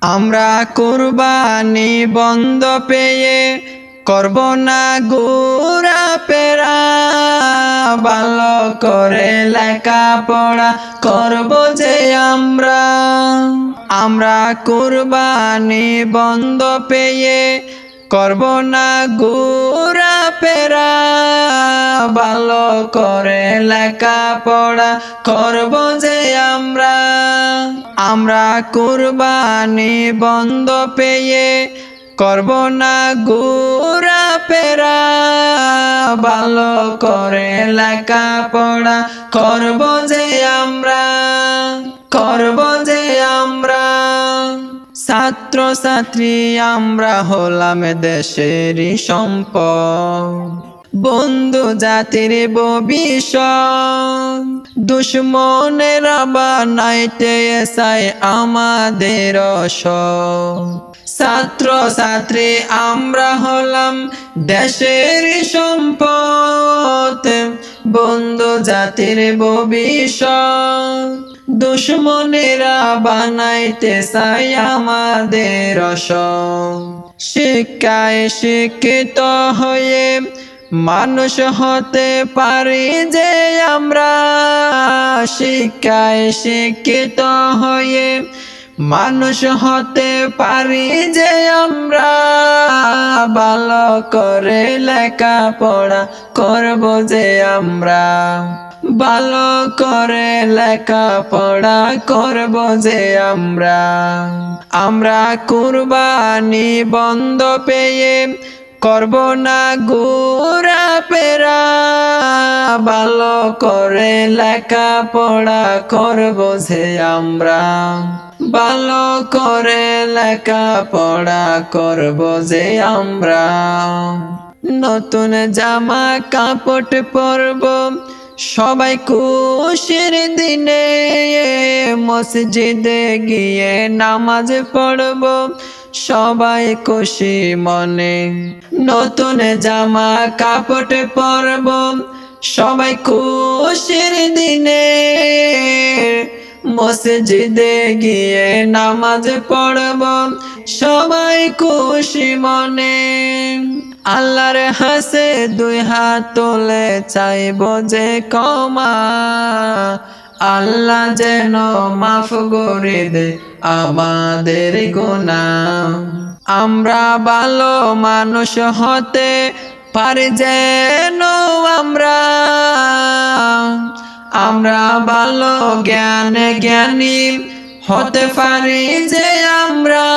আমরা কুরবানি বন্ধ পেয়ে করব না ঘোরাফেরা, ভালো করে লেখাপড়া করব যে আমরা। আমরা কুরবানি বন্ধ পেয়ে করব না ঘোরাফেরা, ভালো করে লেখাপড়া করব যে আমরা। আমরা কুরবানি বন্ধ পেয়ে করব না ঘোরাফেরা, ভালো করে লেখাপড়া করব যে আমরা, করব যে আমরা। ছাত্র ছাত্রী আমরা হলাম দেশেরই সম্পদ, বন্ধু জাতির ভবিষ্যৎ। দুশ্মনেরা বানাইতে চায় আমাদের সব। ছাত্র ছাত্রী আমরা হলাম দেশের সম্পদ, বন্ধু জাতির ভবিষ্যৎ। দুশ্মনেরা বানাইতে চায় আমাদের সব। শিক্ষায় শিক্ষিত হয়ে মানুষ হতে পারি যে আমরা, শিক্ষায় শিক্ষিত হয়ে মানুষ হতে পারি যে আমরা। ভালো করে লেখাপড়া করব যে আমরা, ভালো করে লেখাপড়া করব যে আমরা। আমরা কুরবানি বন্ধ পেয়ে করব না ঘোরাফেরা, ভালো করে লেখাপড়া করব যে আমরা, ভালো করে লেখাপড়া করব যে আমরা। নতুন জামা কাপড় পরব সবাই খুশির দিনে, মসজিদে গিয়ে নামাজ পড়ব সবাই খুশি মনে। নতুন জামা কাপড় পরব সবাই খুশির দিনে, মসজিদে গিয়ে নামাজ পড়ব সবাই খুশি মনে। আল্লাহর হাসে দুই হাত তুলে চাইব যে ক্ষমা, আল্লাহ যেন মাফ করে দে আমাদের গুনাহ। আমরা ভালো মানুষ হতে পারি যেন আমরা, আমরা ভালো জ্ঞানী হতে পারি যে আমরা।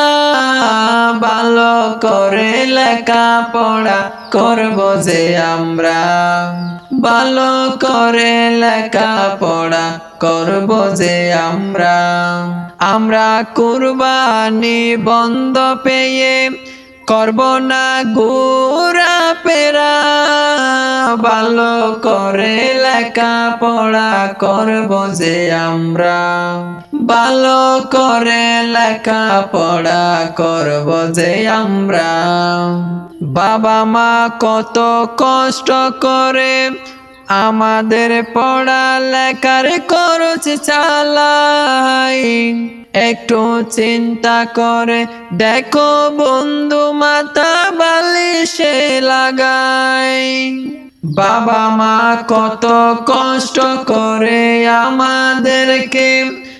ভালো করে লেখাপড়া করব যে আমরা, ভালো করে লেখাপড়া করব যে আমরা। আমরা কুরবানি বন্ধ পেয়ে করব না ঘোরাফেরা, ভালো করে লেখাপড়া করব যে আমরা, ভালো করে লেখাপড়া করব যে আমরা। বাবা মা কত কষ্ট করে আমাদের পড়ালেখার খরচ চালাই, একটু চিন্তা করে দেখো বন্ধু মাথা বালিশে লাগাই। বাবা মা কত কষ্ট করে আমাদেরকে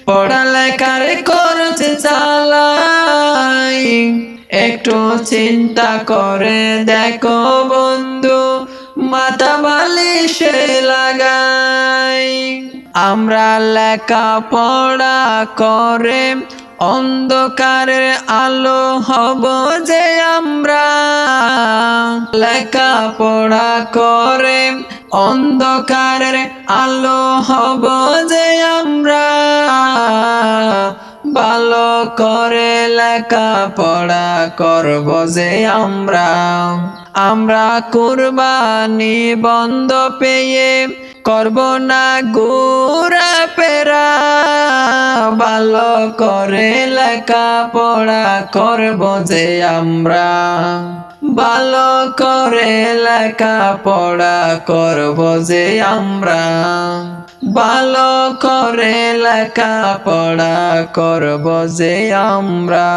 পড়ালেখার খরচ চালাই, একটু চিন্তা করে দেখো বন্ধু মাথা বালিশে লাগাই। আমরা লেখাপড়া করে অন্ধকারের আলো হব যে আমরা, লেখাপড়া করে অন্ধকারের আলো হব যে আমরা। ভালো করে লেখাপড়া করব যে আমরা। আমরা কুরবানি বন্ধ পেয়ে করব না ঘোরাফেরা, ভালো করে লেখাপড়া করব যে আমরা, ভালো করে লেখাপড়া করব যে আমরা। ভালো করে লেখাপড়া করব যে আমরা।